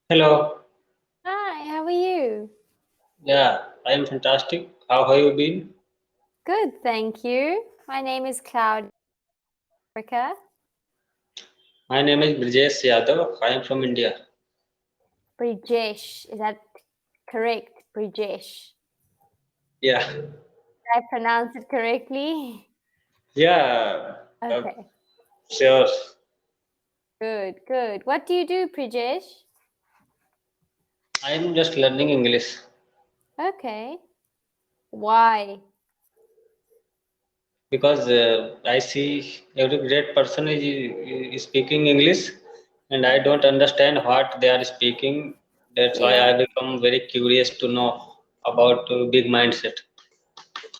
Hello. Hi, how are you? Yeah, I am fantastic. How have you been? Good, thank you. My name is Cloud Africa. My name is Brijesh Yadav. I am from India. Brijesh, is that correct? Brijesh. Yeah. Did I pronounce it correctly? Yeah. Okay, Sure. good, good. What do you do, Brijesh? I am just learning English Okay. Why? because I see every great person is speaking English and I don't understand what they are speaking. That's why Yeah, I become very curious to know about big mindset.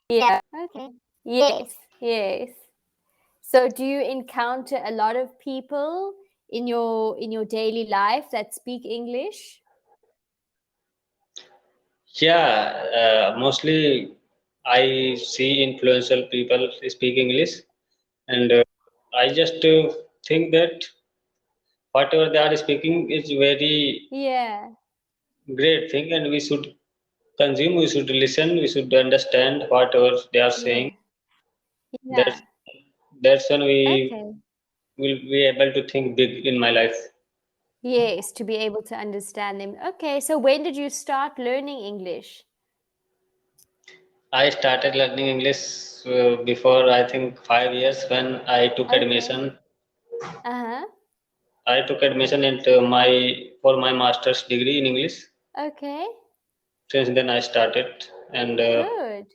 yeah. Okay. Yes, yes. So do you encounter a lot of people in your daily life that speak English? Yeah, mostly I see influential people speak English, and I just think that whatever they are speaking is very Yeah, great thing, and we should consume, we should listen, we should understand whatever they are saying. yeah, yeah. That's that's when we Okay. will be able to think big in my life. Yes, to be able to understand them. Okay, so when did you start learning English? I started learning English before I think 5 years when I took Okay. admission. Uh-huh. I took admission into my for my master's degree in English. Okay. Since then, I started, and Good.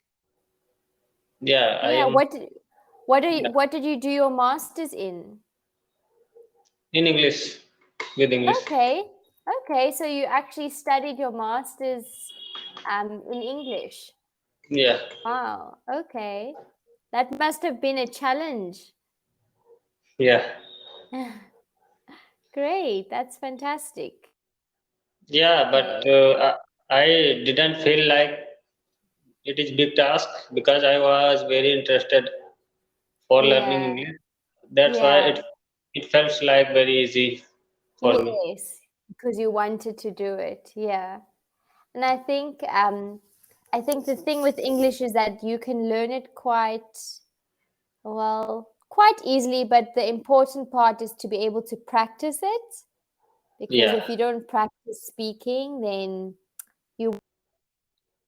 yeah, I Yeah, am yeah, what did you do your masters in? in English with English. Okay. Okay, so you actually studied your masters in English. Yeah, Wow. Okay. That must have been a challenge. yeah, Great. That's fantastic. yeah. But Okay. I didn't feel like it is big task because I was very interested for learning Yeah. English. That's why Yeah. it felt like very easy for me. Yes, because you wanted to do it. Yeah. And I think the thing with English is that you can learn it quite easily, but the important part is to be able to practice it because Yeah, if you don't practice speaking, then you won't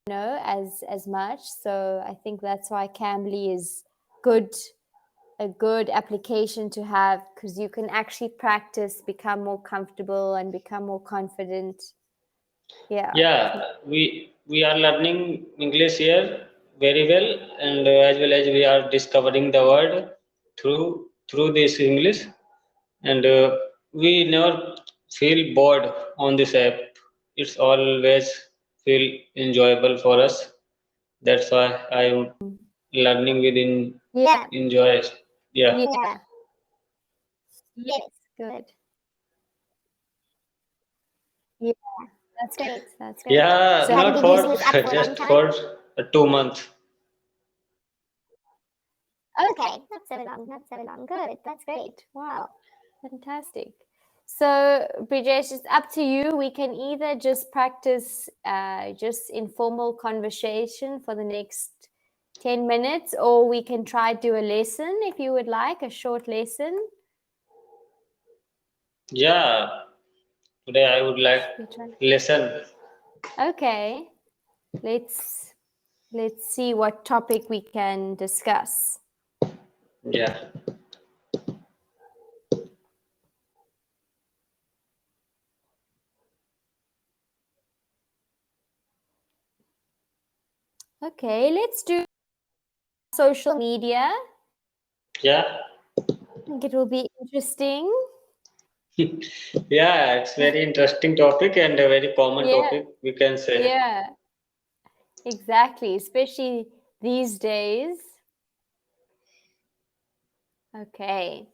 know as much. So I think that's why Cambly is good a good application to have because you can actually practice, become more comfortable and become more confident. Yeah. yeah. We are learning English here very well, and as well as we are discovering the word through this English. And we never feel bored on this app. It's always feel enjoyable for us. That's why I am learning within Yeah. enjoy. Yeah, Yeah. Yes. Good. Yeah. That's great. That's great. yeah, So have you not been for using this app for a long just time? for 2 months. Okay. Not so long. Not so long. Good. That's great. Wow. Fantastic. So, Brijesh, it's up to you. We can either just practice just informal conversation for the next 10 minutes, or we can try do a lesson if you would like, a short lesson. Yeah, today I would like We try. listen. Okay. Let's let's see what topic we can discuss. Yeah, Okay, let's do social media. yeah, I think it will be interesting. yeah. It's very interesting topic and a very common Yeah, topic we can say. yeah, exactly, especially these days. Okay.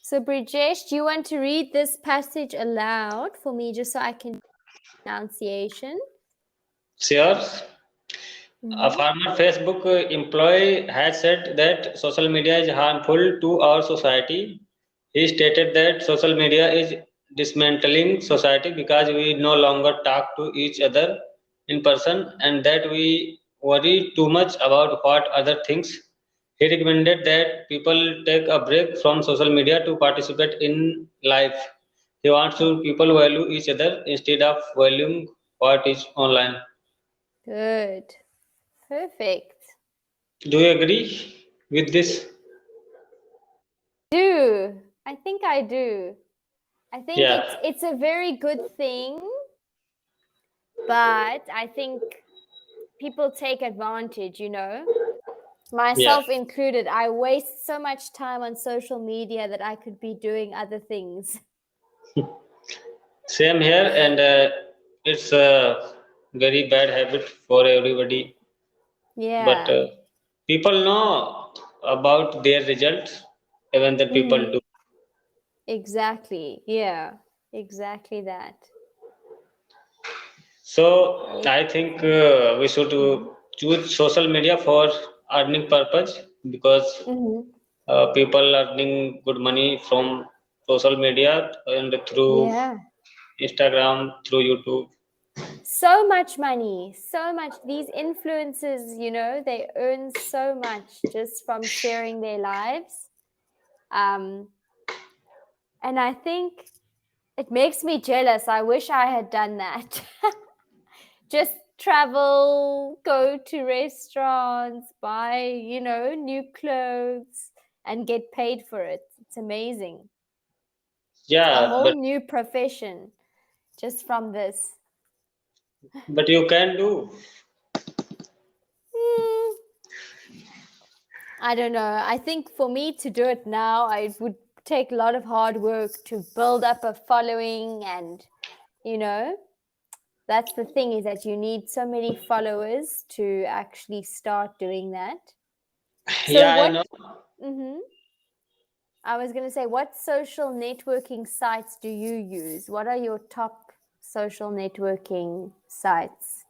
So, Brijesh, do you want to read this passage aloud for me just so I can pronunciation? Sure. A Mm-hmm. former Facebook employee has said that social media is harmful to our society. He stated that social media is dismantling society because we no longer talk to each other in person and that we worry too much about what other thinks. He recommended that people take a break from social media to participate in life. He wants to people value each other instead of valuing what is online. Good. Perfect. Do you agree with this? Do. I think I do. I think Yeah, it's a very good thing, but I think people take advantage, you know? yeah. Myself included. I waste so much time on social media that I could be doing other things. Same here, and it's a very bad habit for everybody. But Yeah. people know about their results, even the people Mm-hmm. do. Exactly. Yeah. Exactly that. So Right. I think we should Mm-hmm. choose social media for earning purpose because Mm-hmm. people earning good money from social media and through Yeah. Instagram, through YouTube. So much money, so much. These influencers, you know, they earn so much just from sharing their lives. Um, and I think it makes me jealous. I wish I had done that. Just travel, go to restaurants, buy, you know, new clothes, and get paid for it. It's amazing. A Yeah, whole new profession just from this. but you can do. Hmm, I don't know. I think for me to do it now, it would take a lot of hard work to build up a following. And, you know, that's the thing, is that you need so many followers to actually start doing that. So, Yeah, I know. what? Mm-hmm. I was going to say, what social networking sites do you use? What are your top social networking sites?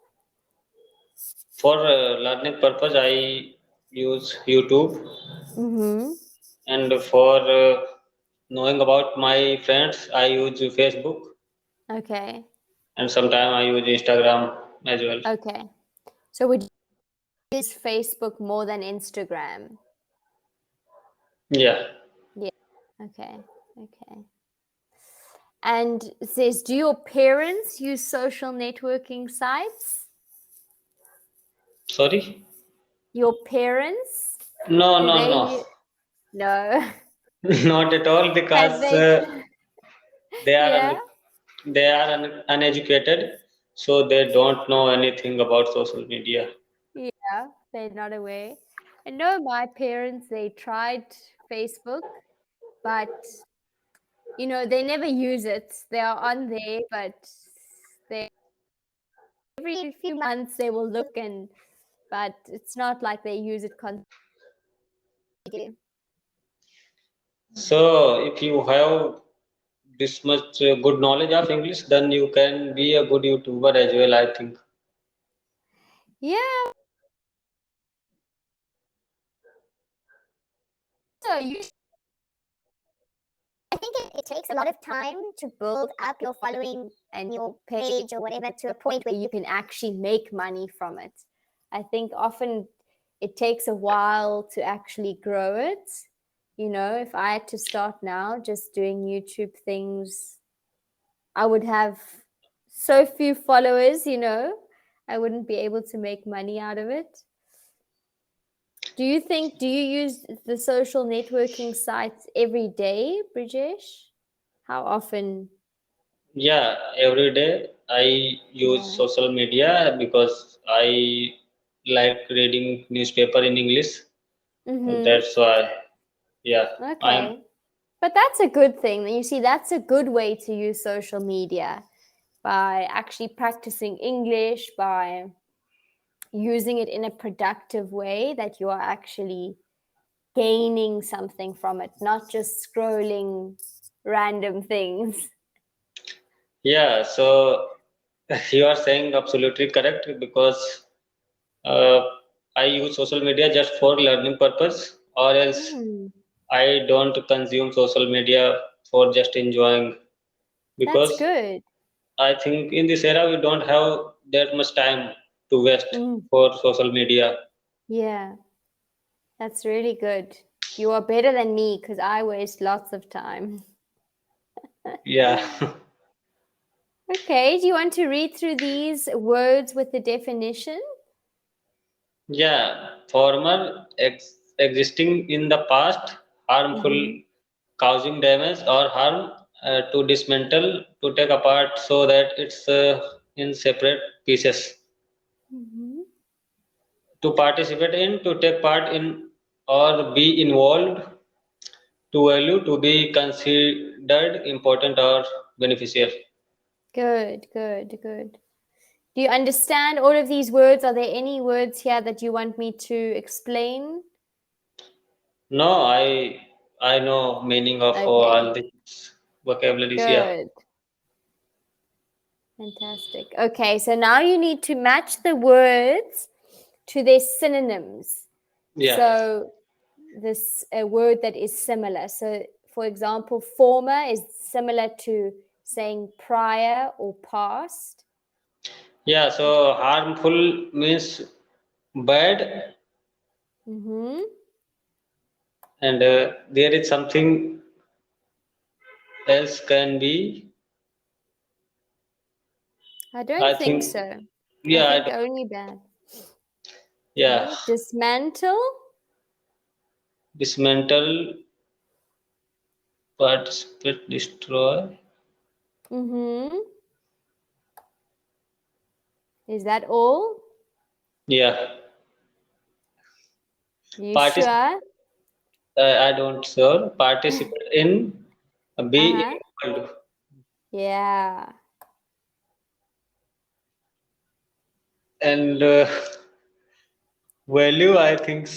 For learning purpose, I use YouTube, Mm-hmm. and for knowing about my friends, I use Facebook, Okay. and sometimes I use Instagram as well. Okay. So, would you use Facebook more than Instagram? Yeah. Yeah. Okay. Okay. And it says, do your parents use social networking sites? Sorry? Your parents, No, do no, they no. no. Not at all Have because they they are yeah? uneducated, so they don't know anything about social media. Yeah, they're not aware. I know my parents, they tried Facebook, but you know, they never use it. They are on there, but they every few months they will look, and but it's not like they use it constantly. So if you have this much good knowledge of English, then you can be a good YouTuber as well, I think. Yeah, so you I think it takes a lot of time to build up your following and your page or whatever to a point where you can actually make money from it. I think often it takes a while to actually grow it. You know, if I had to start now just doing YouTube things, I would have so few followers, you know, I wouldn't be able to make money out of it. Do you use the social networking sites every day, Brijesh? How often? Yeah, every day I use Yeah. social media because I like reading newspaper in English. Mm-hmm. That's why, yeah, I'm. Okay. But that's a good thing. You see, that's a good way to use social media, by actually practicing English, by using it in a productive way that you are actually gaining something from it, not just scrolling random things. Yeah, so you are saying absolutely correct because uh, I use social media just for learning purpose, or else Hmm. I don't consume social media for just enjoying. That's because good. I think in this era we don't have that much time to waste Mm, for social media. yeah, that's really good. You are better than me because I waste lots of time. Yeah. Okay, do you want to read through these words with the definition? Yeah, former existing in the past, harmful, Mm-hmm. causing damage or harm, to dismantle, to take apart so that it's in separate pieces. Mm-hmm. To participate in, to take part in, or be involved, to value, to be considered important or beneficial. Good, good, good. Do you understand all of these words? Are there any words here that you want me to explain? No, I know meaning of Okay, all these vocabularies. Yeah, good. Fantastic. Okay, so now you need to match the words to their synonyms. yeah, So this a word that is similar. So for example, former is similar to saying prior or past. yeah. So harmful means bad, Mm-hmm. and there is something else can be. I don't I think think, so. I yeah, think only bad. yeah. Okay, dismantle. Dismantle, participate, destroy. Mm-hmm. Is that all? Yeah, You participate. sure? I don't sure. Participate in, be Uh-huh. involved, Yeah. and value. I think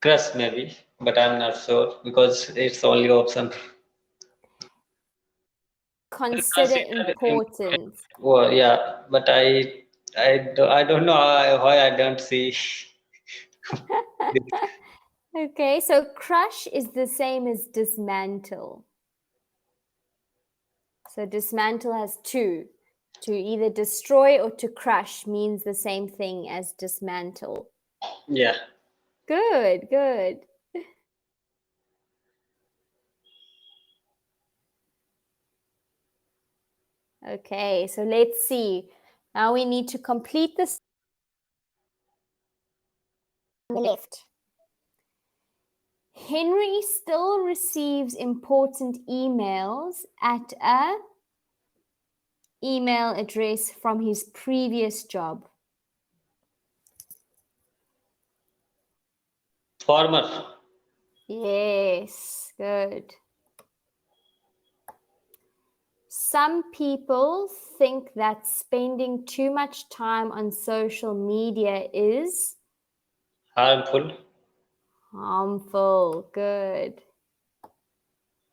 crush maybe, but I'm not sure because it's only option. Consider Consider important. important. Well, yeah, but I don't know why I don't see this. Okay, so crush is the same as dismantle. So dismantle has two. To either destroy or to crush means the same thing as dismantle. Yeah, Good, good. Okay, so let's see. Now we need to complete this on the left. Henry still receives important emails at a email address from his previous job. farmer. Yes, good. Some people think that spending too much time on social media is Harmful. harmful. Good.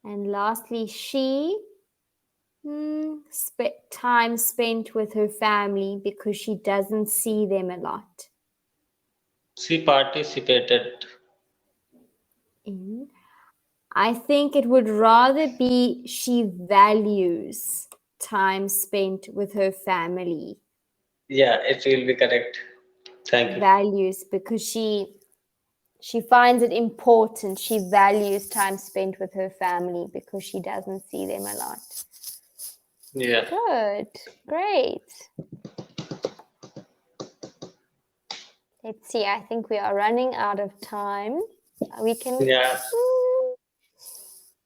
And lastly, she time spent with her family because she doesn't see them a lot. She participated. In I think it would rather be she values time spent with her family. Yeah, it will be correct. Thank you. Values because she finds it important. She values time spent with her family because she doesn't see them a lot. Yeah, Good. Great. Let's see. I think we are running out of time. We can yeah,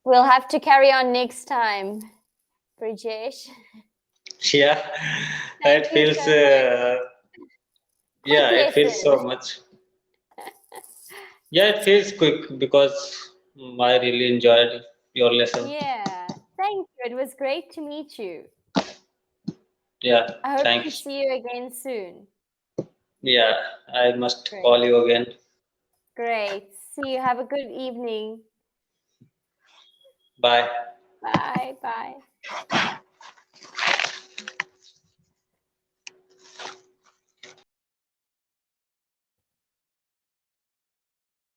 we'll have to carry on next time, Brijesh. yeah. Thank It you feels, so much. Quick yeah, it feels so lesson. much. Yeah, it feels quick because I really enjoyed your lesson. Yeah. Thank you. It was great to meet you. Yeah, I hope to thanks. see you again soon. Yeah, I must Great. call you again. Great. See you. Have a good evening. Bye. Bye. Bye.